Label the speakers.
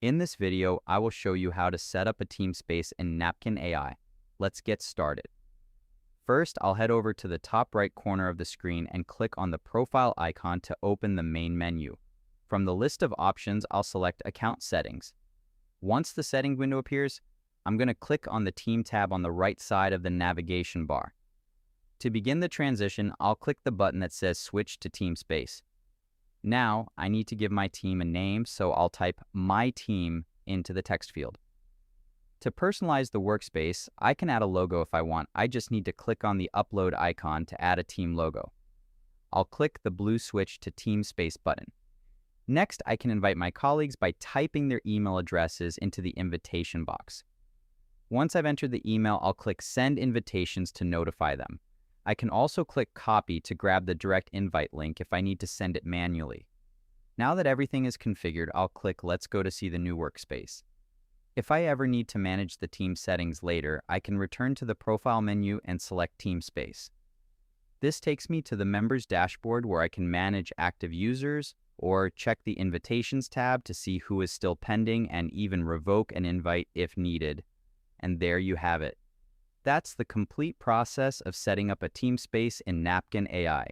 Speaker 1: In this video, I will show you how to set up a Teamspace in Napkin AI. Let's get started. First, I'll head over to the top right corner of the screen and click on the profile icon to open the main menu. From the list of options, I'll select Account Settings. Once the setting window appears, I'm going to click on the Team tab on the right side of the navigation bar. To begin the transition, I'll click the button that says Switch to Teamspace. Now, I need to give my team a name, so I'll type My Team into the text field. To personalize the workspace, I can add a logo if I want. I just need to click on the Upload icon to add a team logo. I'll click the blue Switch to Teamspace button. Next, I can invite my colleagues by typing their email addresses into the invitation box. Once I've entered the email, I'll click Send Invitations to notify them. I can also click Copy to grab the direct invite link if I need to send it manually. Now that everything is configured, I'll click Let's go to see the new workspace. If I ever need to manage the team settings later, I can return to the profile menu and select Teamspace. This takes me to the Members dashboard where I can manage active users or check the Invitations tab to see who is still pending and even revoke an invite if needed. And there you have it. That's the complete process of setting up a Teamspace in Napkin AI.